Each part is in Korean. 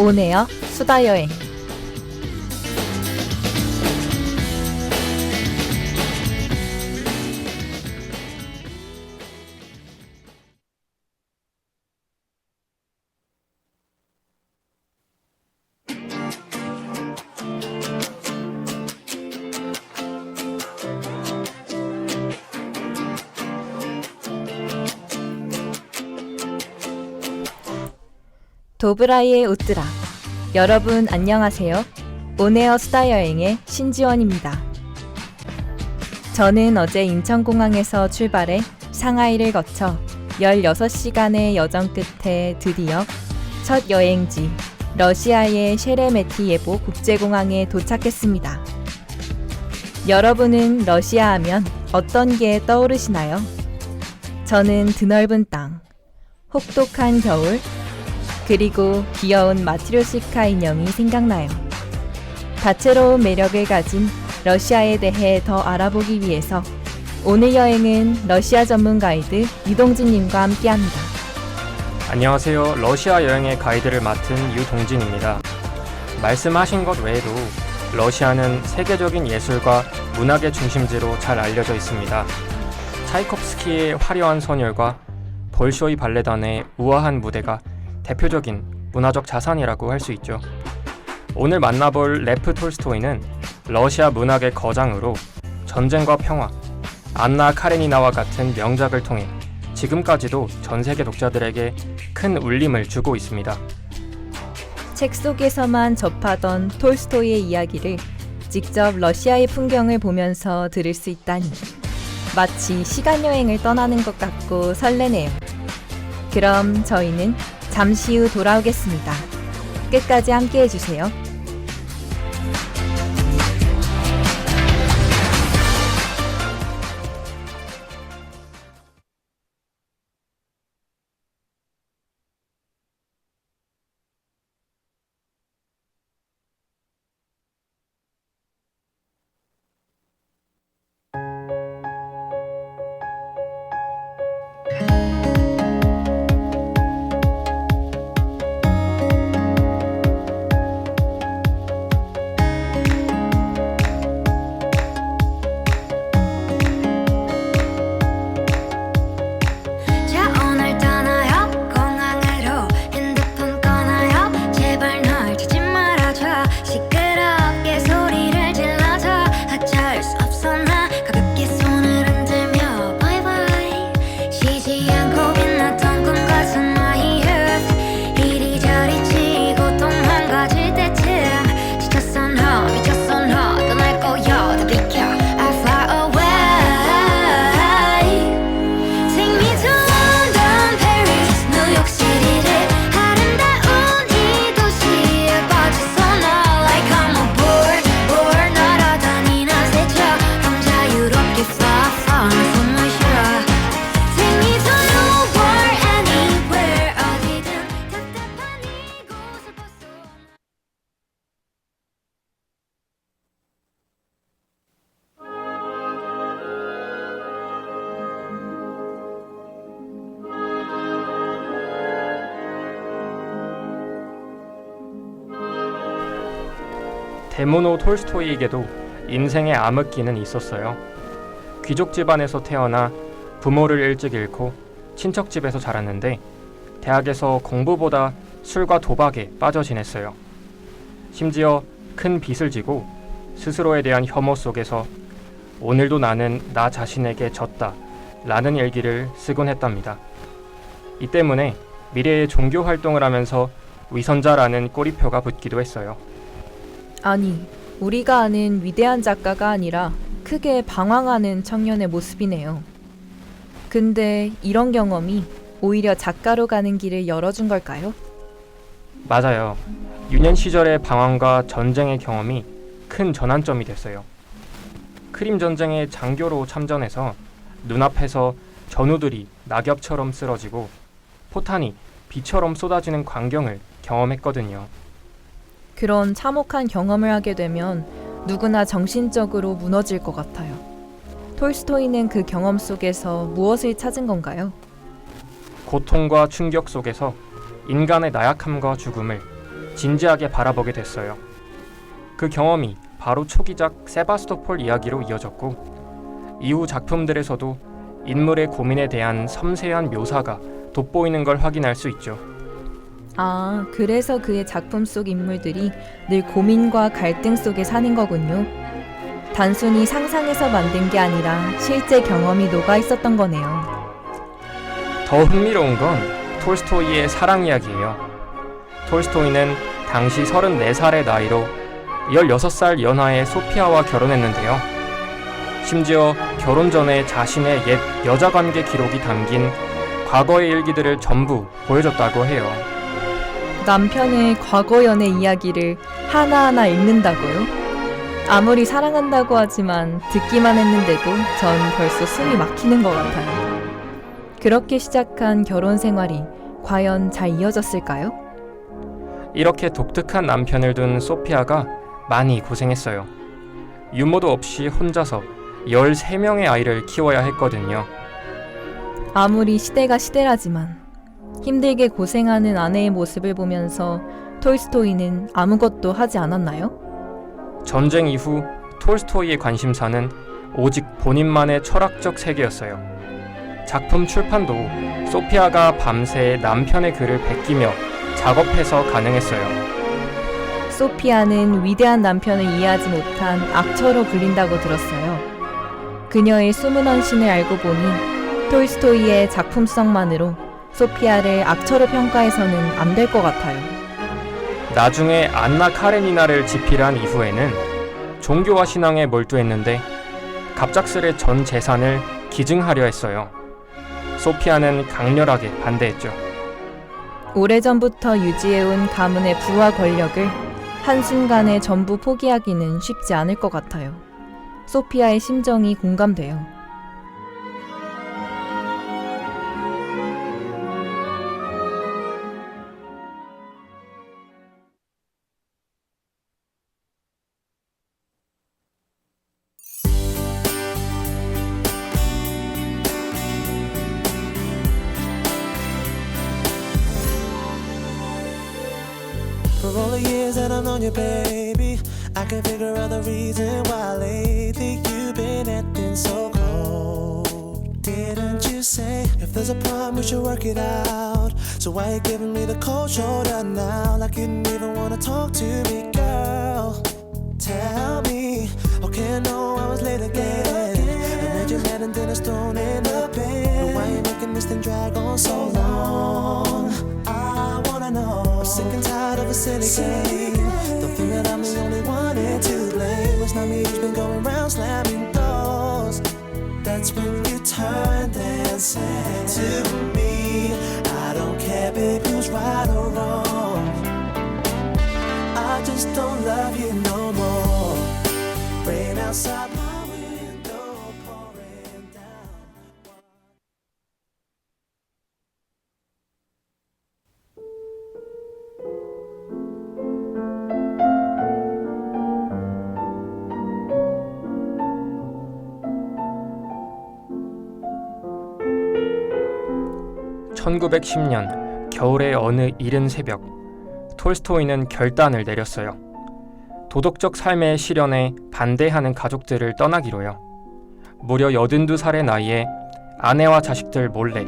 오네요 수다 여행. 도브라이의 우뜨라. 여러분 안녕하세요. 오네어 수다 여행의 신지원입니다. 저는 어제 인천공항에서 출발해 상하이를 거쳐 16시간의 여정 끝에 드디어 첫 여행지 러시아의 셰레메티예보 국제공항에 도착했습니다. 여러분은 러시아 하면 어떤 게 떠오르시나요? 저는 드넓은 땅, 혹독한 겨울, 그리고 귀여운 마트료시카 인형이 생각나요. 다채로운 매력을 가진 러시아에 대해 더 알아보기 위해서 오늘 여행은 러시아 전문 가이드 유동진님과 함께합니다. 안녕하세요. 러시아 여행의 가이드를 맡은 유동진입니다. 말씀하신 것 외에도 러시아는 세계적인 예술과 문학의 중심지로 잘 알려져 있습니다. 차이콥스키의 화려한 선율과 볼쇼이 발레단의 우아한 무대가 대표적인 문화적 자산이라고 할 수 있죠. 오늘 만나볼 레프 톨스토이는 러시아 문학의 거장으로 전쟁과 평화, 안나 카레니나와 같은 명작을 통해 지금까지도 전 세계 독자들에게 큰 울림을 주고 있습니다. 책 속에서만 접하던 톨스토이의 이야기를 직접 러시아의 풍경을 보면서 들을 수 있다니 마치 시간여행을 떠나는 것 같고 설레네요. 그럼 저희는 잠시 후 돌아오겠습니다. 끝까지 함께 해주세요. 데모노 톨스토이에게도 인생의 암흑기는 있었어요. 귀족 집안에서 태어나 부모를 일찍 잃고 친척 집에서 자랐는데 대학에서 공부보다 술과 도박에 빠져 지냈어요. 심지어 큰 빚을 지고 스스로에 대한 혐오 속에서 오늘도 나는 나 자신에게 졌다 라는 일기를 쓰곤 했답니다. 이 때문에 미래에 종교 활동을 하면서 위선자라는 꼬리표가 붙기도 했어요. 아니, 우리가 아는 위대한 작가가 아니라 크게 방황하는 청년의 모습이네요. 근데 이런 경험이 오히려 작가로 가는 길을 열어준 걸까요? 맞아요. 유년 시절의 방황과 전쟁의 경험이 큰 전환점이 됐어요. 크림 전쟁의 장교로 참전해서 눈앞에서 전우들이 낙엽처럼 쓰러지고 포탄이 비처럼 쏟아지는 광경을 경험했거든요. 그런 참혹한 경험을 하게 되면 누구나 정신적으로 무너질 것 같아요. 톨스토이는 그 경험 속에서 무엇을 찾은 건가요? 고통과 충격 속에서 인간의 나약함과 죽음을 진지하게 바라보게 됐어요. 그 경험이 바로 초기작 세바스토폴 이야기로 이어졌고 이후 작품들에서도 인물의 고민에 대한 섬세한 묘사가 돋보이는 걸 확인할 수 있죠. 아, 그래서 그의 작품 속 인물들이 늘 고민과 갈등 속에 사는 거군요. 단순히 상상해서 만든 게 아니라 실제 경험이 녹아 있었던 거네요. 더 흥미로운 건 톨스토이의 사랑 이야기예요. 톨스토이는 당시 34살의 나이로 16살 연하의 소피아와 결혼했는데요. 심지어 결혼 전에 자신의 옛 여자 관계 기록이 담긴 과거의 일기들을 전부 보여줬다고 해요. 남편의 과거 연애 이야기를 하나하나 읽는다고요? 아무리 사랑한다고 하지만 듣기만 했는데도 전 벌써 숨이 막히는 것 같아요. 그렇게 시작한 결혼 생활이 과연 잘 이어졌을까요? 이렇게 독특한 남편을 둔 소피아가 많이 고생했어요. 유모도 없이 혼자서 13명의 아이를 키워야 했거든요. 아무리 시대가 시대라지만 힘들게 고생하는 아내의 모습을 보면서 톨스토이는 아무것도 하지 않았나요? 전쟁 이후 톨스토이의 관심사는 오직 본인만의 철학적 세계였어요. 작품 출판도 소피아가 밤새 남편의 글을 베끼며 작업해서 가능했어요. 소피아는 위대한 남편을 이해하지 못한 악처로 불린다고 들었어요. 그녀의 숨은 헌신을 알고 보니 톨스토이의 작품성만으로 소피아를 악처로 평가해서는 안 될 것 같아요. 나중에 안나 카레니나를 집필한 이후에는 종교와 신앙에 몰두했는데 갑작스레 전 재산을 기증하려 했어요. 소피아는 강렬하게 반대했죠. 오래전부터 유지해온 가문의 부와 권력을 한순간에 전부 포기하기는 쉽지 않을 것 같아요. 소피아의 심정이 공감돼요. For all the years that I've known you, baby, I can't figure out the reason why lately you've been acting so cold. Didn't you say if there's a problem we should work it out? So why you giving me the cold shoulder now, like you didn't even wanna talk to me, girl? Tell me, okay, I know I was late again. I made you mad and then I was thrown in the bed. But why you making this thing drag on so long? I wanna know. I'm sick and tired of a silly game. Don't think that I'm the only one here to blame. It's not me who's been going round slamming doors. That's when you turned and said to me, I don't care, babe, who's right or wrong. I just don't love you no more. Rain outside my window pouring down. (1910년) 겨울의 어느 이른 새벽, 톨스토이는 결단을 내렸어요. 도덕적 삶의 실현에 반대하는 가족들을 떠나기로요. 무려 82살의 나이에 아내와 자식들 몰래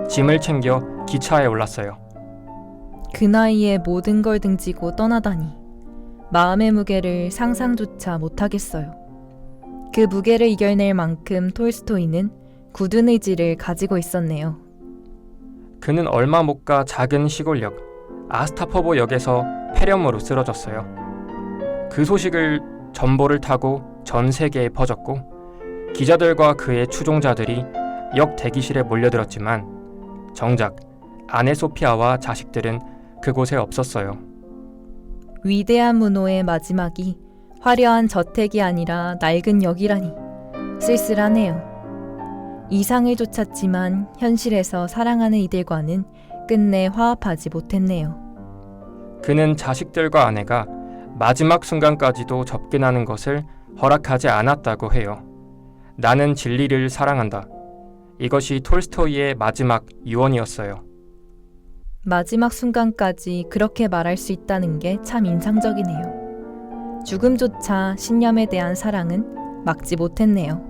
짐을 챙겨 기차에 올랐어요. 그 나이에 모든 걸 등지고 떠나다니 마음의 무게를 상상조차 못하겠어요. 그 무게를 이겨낼 만큼 톨스토이는 굳은 의지를 가지고 있었네요. 그는 얼마 못 가 작은 시골역 아스타포보 역에서 폐렴으로 쓰러졌어요. 그 소식을 전보를 타고 전 세계에 퍼졌고 기자들과 그의 추종자들이 역 대기실에 몰려들었지만 정작 아내 소피아와 자식들은 그곳에 없었어요. 위대한 문호의 마지막이 화려한 저택이 아니라 낡은 역이라니 쓸쓸하네요. 이상을 쫓았지만 현실에서 사랑하는 이들과는 끝내 화합하지 못했네요. 그는 자식들과 아내가 마지막 순간까지도 접근하는 것을 허락하지 않았다고 해요. 나는 진리를 사랑한다. 이것이 톨스토이의 마지막 유언이었어요. 마지막 순간까지 그렇게 말할 수 있다는 게 참 인상적이네요. 죽음조차 신념에 대한 사랑은 막지 못했네요.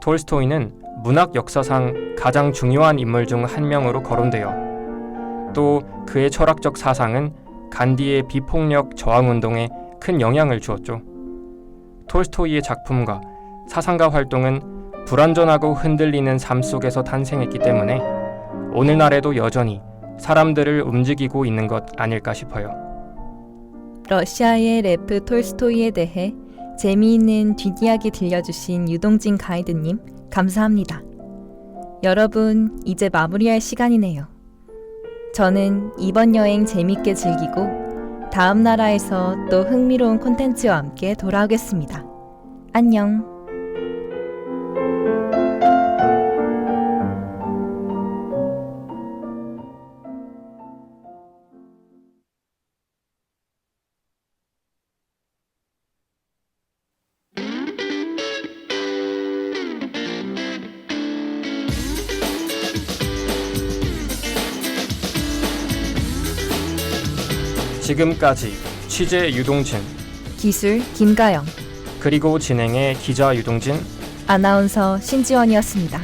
톨스토이는 문학 역사상 가장 중요한 인물 중 한 명으로 거론되어 또 그의 철학적 사상은 간디의 비폭력 저항운동에 큰 영향을 주었죠. 톨스토이의 작품과 사상가 활동은 불완전하고 흔들리는 삶 속에서 탄생했기 때문에 오늘날에도 여전히 사람들을 움직이고 있는 것 아닐까 싶어요. 러시아의 레프 톨스토이에 대해 재미있는 뒷이야기 들려주신 유동진 가이드님 감사합니다. 여러분, 이제 마무리할 시간이네요. 저는 이번 여행 재밌게 즐기고 다음 나라에서 또 흥미로운 콘텐츠와 함께 돌아오겠습니다. 안녕. 지금까지 취재 유동진, 기술 김가영, 그리고 진행의 기자 유동진, 아나운서 신지원이었습니다.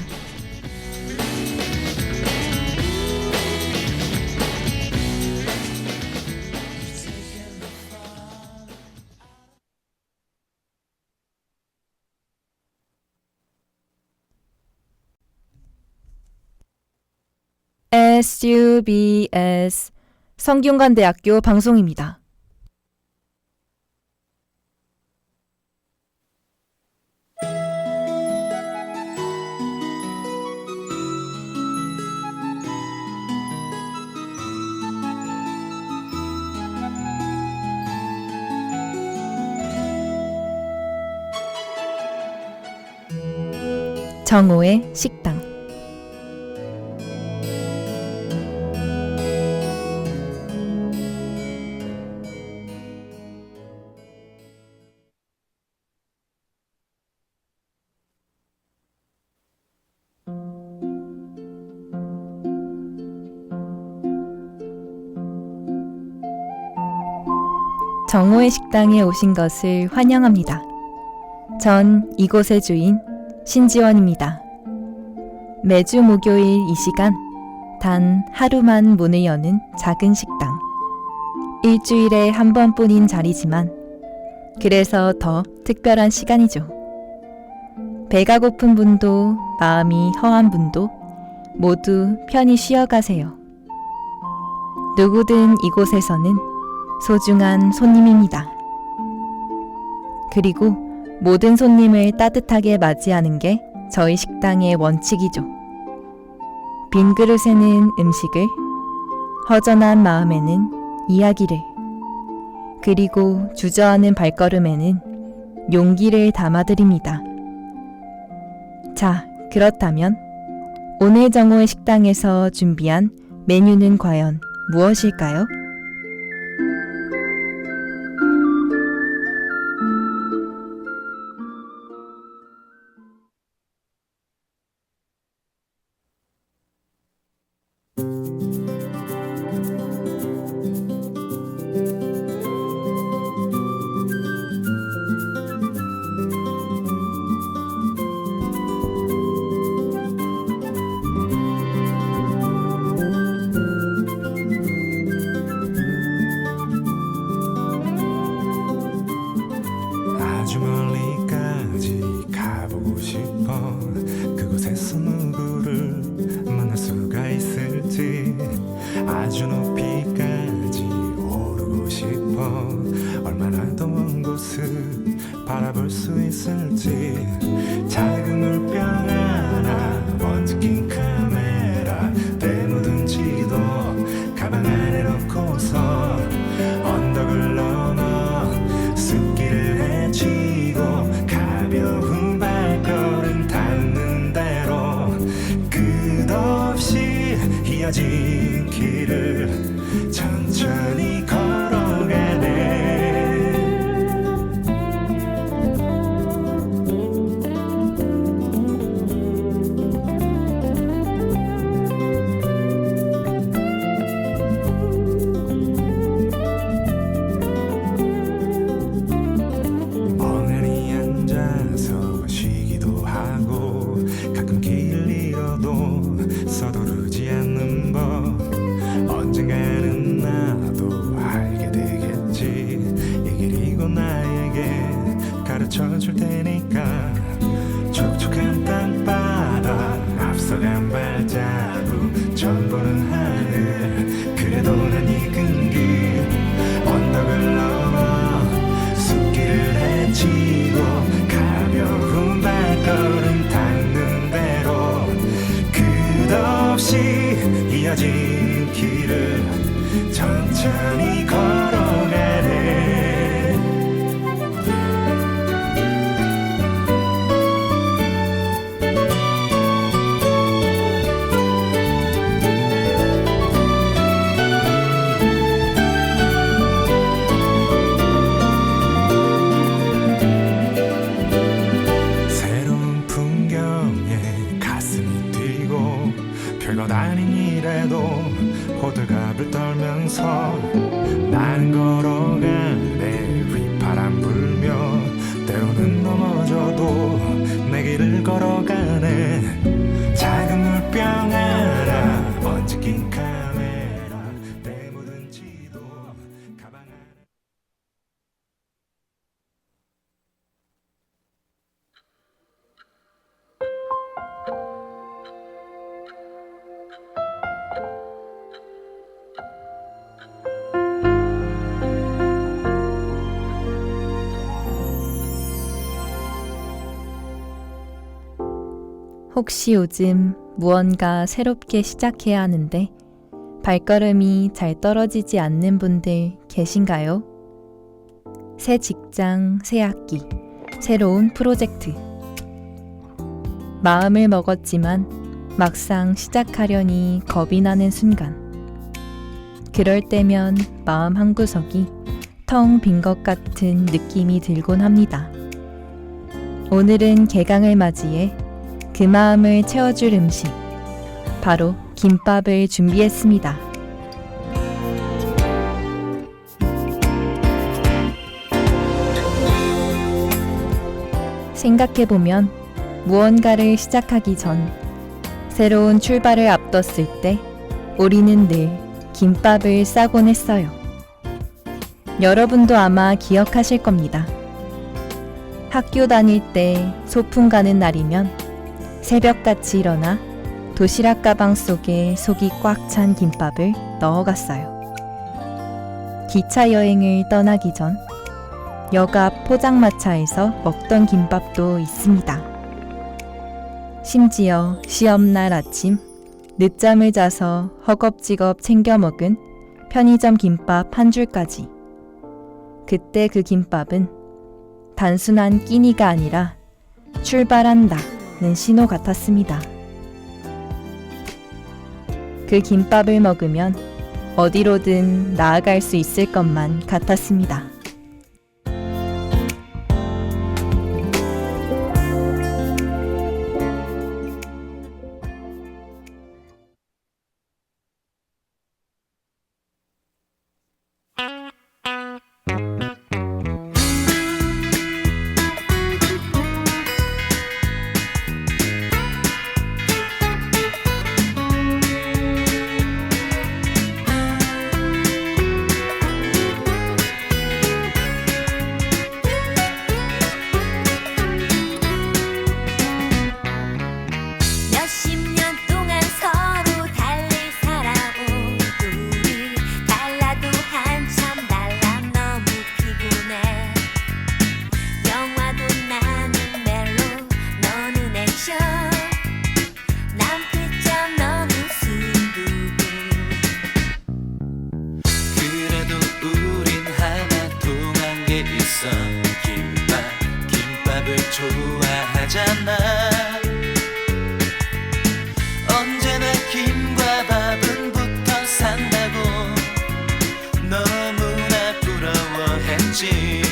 SUBS 성균관대학교 방송입니다. 정오의 식당. 정오의 식당에 오신 것을 환영합니다. 전 이곳의 주인 신지원입니다. 매주 목요일 이 시간 단 하루만 문을 여는 작은 식당. 일주일에 한 번뿐인 자리지만 그래서 더 특별한 시간이죠. 배가 고픈 분도 마음이 허한 분도 모두 편히 쉬어가세요. 누구든 이곳에서는 소중한 손님입니다. 그리고 모든 손님을 따뜻하게 맞이하는 게 저희 식당의 원칙이죠. 빈 그릇에는 음식을, 허전한 마음에는 이야기를, 그리고 주저하는 발걸음에는 용기를 담아드립니다. 자, 그렇다면 오늘 정오의 식당에서 준비한 메뉴는 과연 무엇일까요? 아주 멀리까지 가보고 싶어. 그곳에서 누구를 만날 수가 있을지. 아주 높이까지 오르고 싶어. 얼마나 더 먼 곳을 바라볼 수 있을지. 작은 물병 하나, 먼지 낀 카메라, 때 묻은 지도 가방 안에 넣고서 언덕을 넘어 숲길을 헤치고 가벼운 발걸음 닿는 대로 끝없이 이어진 길을 천천히 걸어가네. 가르쳐줄 테니까 촉촉한 땅바닥 앞서간 발자국 전부는 하늘 그래도 난 익은 길 언덕을 넘어 숲길을 헤치고 가벼운 발걸음 닿는 대로 끝없이 이어진 길을 천천히 걸어가네. 새로운 풍경에 가슴이 뛰고 별것 아닌 일에도 호들갑을 떨면서 나는 걸어가네. 휘파람 불며 때로는 넘어져도 내 길을 걸어가네. 작은 물병 하나 먼지 낀 카메라 때 묻은 지도 가방 안에 혹시 요즘 무언가 새롭게 시작해야 하는데 발걸음이 잘 떨어지지 않는 분들 계신가요? 새 직장, 새 학기, 새로운 프로젝트. 마음을 먹었지만 막상 시작하려니 겁이 나는 순간. 그럴 때면 마음 한구석이 텅 빈 것 같은 느낌이 들곤 합니다. 오늘은 개강을 맞이해 그 마음을 채워줄 음식, 바로 김밥을 준비했습니다. 생각해보면 무언가를 시작하기 전 새로운 출발을 앞뒀을 때 우리는 늘 김밥을 싸곤 했어요. 여러분도 아마 기억하실 겁니다. 학교 다닐 때 소풍 가는 날이면 새벽같이 일어나 도시락 가방 속에 속이 꽉 찬 김밥을 넣어갔어요. 기차 여행을 떠나기 전 역 앞 포장마차에서 먹던 김밥도 있습니다. 심지어 시험날 아침 늦잠을 자서 허겁지겁 챙겨 먹은 편의점 김밥 한 줄까지. 그때 그 김밥은 단순한 끼니가 아니라 출발한다는 신호 같았습니다. 그 김밥을 먹으면 어디로든 나아갈 수 있을 것만 같았습니다. 김밥을 좋아하잖아. 언제나 김과 밥은 붙어 산다고 너무나 부러워했지.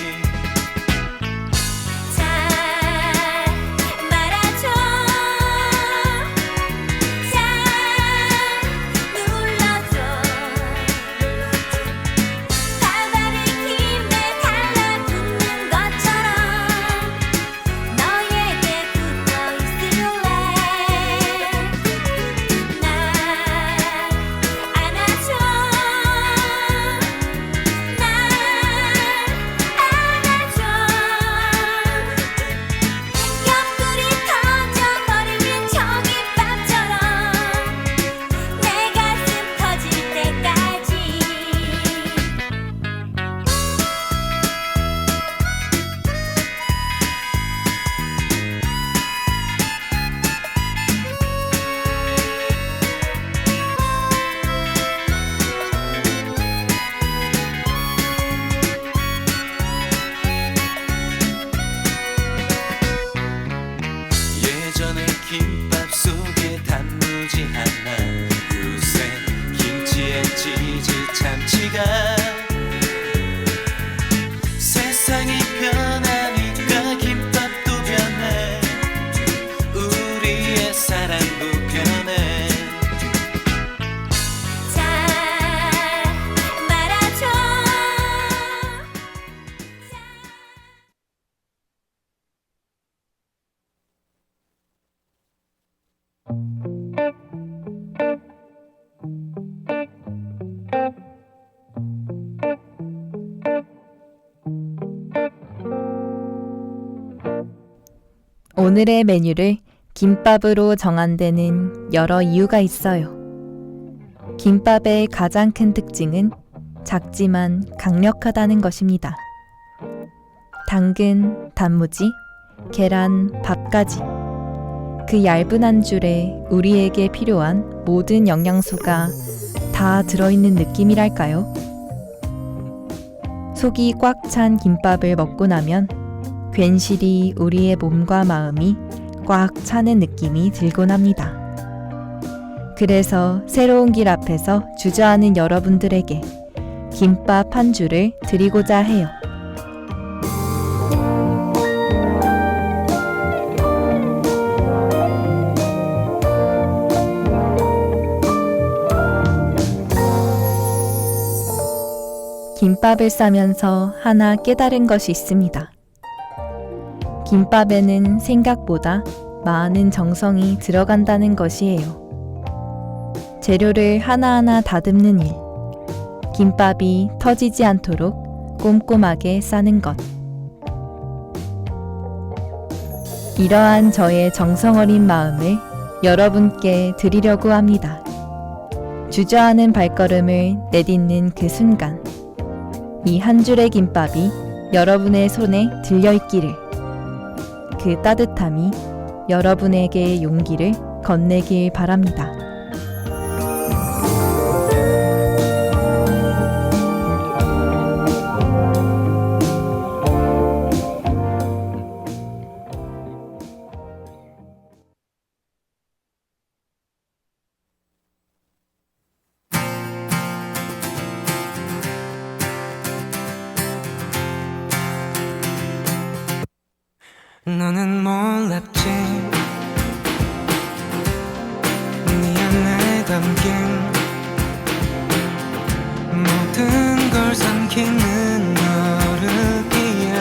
오늘의 메뉴를 김밥으로 정한 데는 여러 이유가 있어요. 김밥의 가장 큰 특징은 작지만 강력하다는 것입니다. 당근, 단무지, 계란, 밥까지 그 얇은 한 줄에 우리에게 필요한 모든 영양소가 다 들어있는 느낌이랄까요? 속이 꽉 찬 김밥을 먹고 나면 괜시리 우리의 몸과 마음이 꽉 차는 느낌이 들곤 합니다. 그래서 새로운 길 앞에서 주저하는 여러분들에게 김밥 한 줄을 드리고자 해요. 김밥을 싸면서 하나 깨달은 것이 있습니다. 김밥에는 생각보다 많은 정성이 들어간다는 것이에요. 재료를 하나하나 다듬는 일, 김밥이 터지지 않도록 꼼꼼하게 싸는 것. 이러한 저의 정성 어린 마음을 여러분께 드리려고 합니다. 주저하는 발걸음을 내딛는 그 순간, 이 한 줄의 김밥이 여러분의 손에 들려있기를, 그 따뜻함이 여러분에게 용기를 건네길 바랍니다. 너는 몰랐지 네 안에 담긴 모든 걸 삼키는 너르기에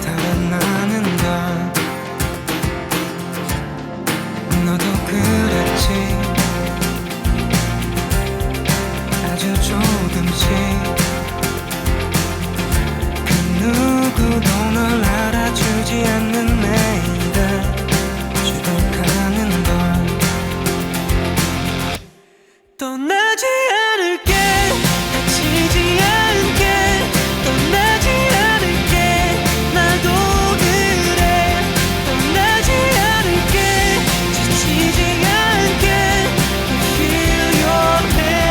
달아나는 걸. 너도 그랬지. 아주 조금씩 그 누구도 널 알아주지 않는 내일을 죽어가는 걸. 떠나지 않을게, 다치지 않게, 떠나지 않을게, 나도 그래. 떠나지 않을게, 지치지 않게, feel your pain.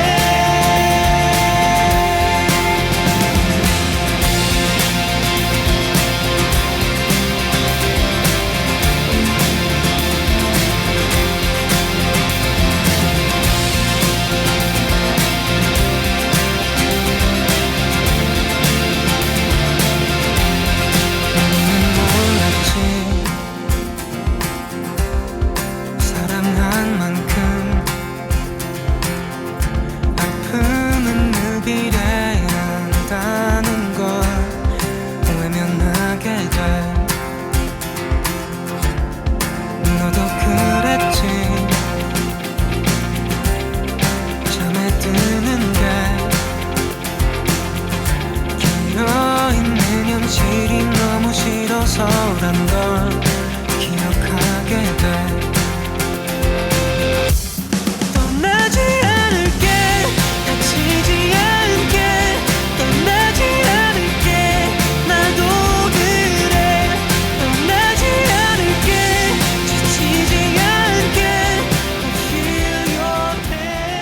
사랑한 만큼 아픔은 느끼래 한다는 걸 외면하게 돼. 너도 그랬지. 잠에 드는 게 끼어있는 현실이 너무 싫어서란 걸 기억하게 돼. 떠나지 않을게, 다치지 않게, 떠나지 않을게, 나도 그래. 떠나지 않을게, 지치지 않게, feel your pain.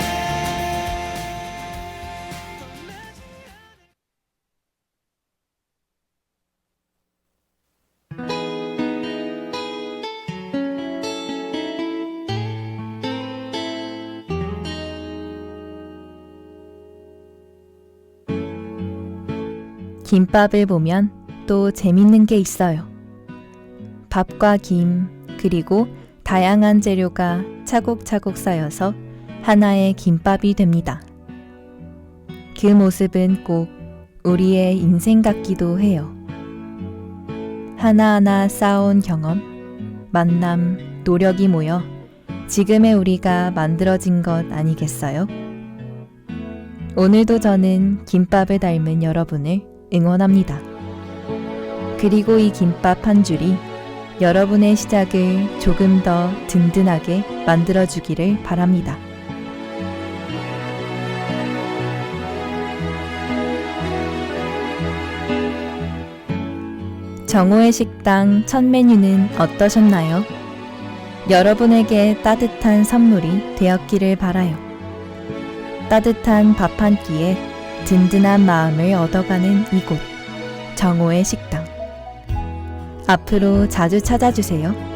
김밥을 보면 또 재밌는 게 있어요. 밥과 김, 그리고 다양한 재료가 차곡차곡 쌓여서 하나의 김밥이 됩니다. 그 모습은 꼭 우리의 인생 같기도 해요. 하나하나 쌓아온 경험, 만남, 노력이 모여 지금의 우리가 만들어진 것 아니겠어요? 오늘도 저는 김밥을 닮은 여러분을 응원합니다. 그리고 이 김밥 한 줄이 여러분의 시작을 조금 더 든든하게 만들어주기를 바랍니다. 정오의 식당 첫 메뉴는 어떠셨나요? 여러분에게 따뜻한 선물이 되었기를 바라요. 따뜻한 밥 한 끼에 든든한 마음을 얻어가는 이곳, 정오의 식당. 앞으로 자주 찾아주세요.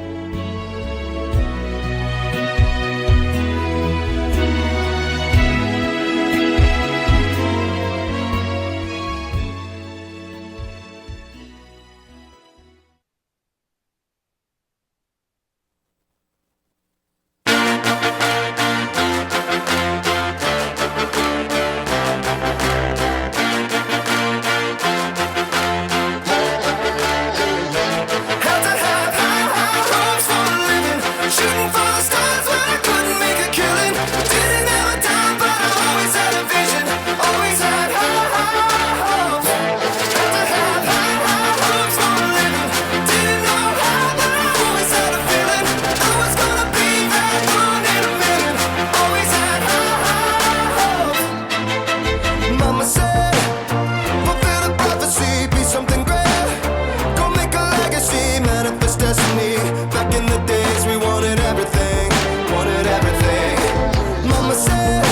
Had to have high hopes for a living, shooting for the stars when I couldn't make a killing. Didn't have a dime, but I always had a vision, always had high hopes. Had to have high hopes for a living, didn't know how, but I always had a feeling I was gonna be that one in a million. Always had high hopes. Mama said, fulfill the prophecy, be something great. Go make a legacy, manifest destiny. Back in the days we wanted everything, wanted everything. Mama said,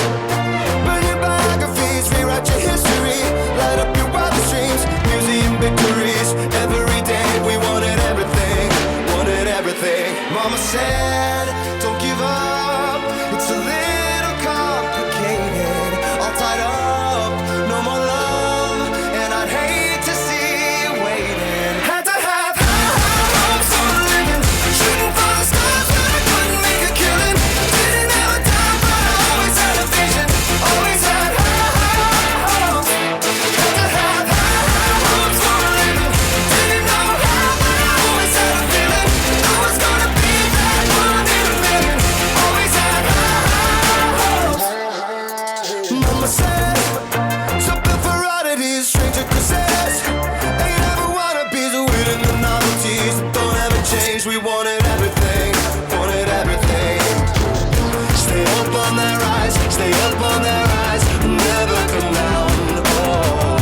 burn your biographies, rewrite your history, light up your wildest dreams, museum victories. Every day we wanted everything, wanted everything. Mama said, don't give up, it's a little complicated, all tied up, no more love, and I'd hate to see you waiting. Had to have high hopes for a living, shooting for the stars when I couldn't make a killing. Didn't have a dime, but I always had a vision, always had high hopes. Had to have high hopes for a living, didn't know how, but I always had a feeling I was gonna be that one in a million. Always had high hopes. Mama said, something for oddities, stranger cruises. Ain't ever wannabes, waiting the novelties that don't ever change. We wanted everything, wanted everything. Stay up on that rise, stay up on that rise, never come down. Oh,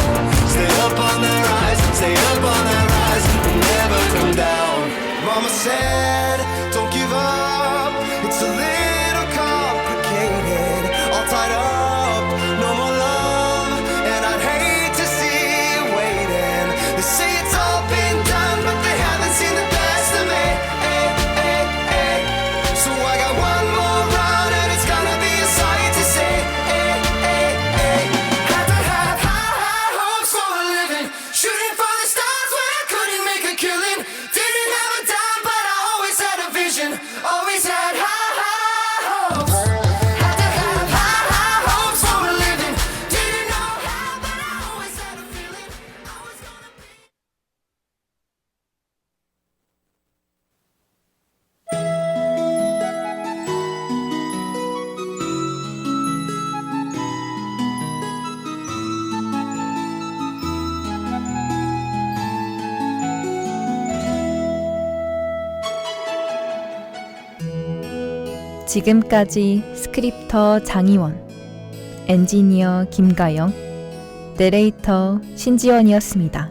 stay up on that rise, stay up on that rise, never come down. Mama said, don't give up, it's a little complicated, all tied up, no more love, and I'd hate to see you waiting. They say it's all been done, but they haven't seen the best of me. So I got one more run, and it's gonna be a sight to see. Had to have high hopes for a living, shooting for the stars when I couldn't make a killing. Didn't have a dime, but I always had a vision, always had high hopes. Had to have high hopes for a living, didn't know how, but I always had a feeling I was gonna be. 지금까지 스크립터 장희원, 엔지니어 김가영, 내레이터 신지원이었습니다.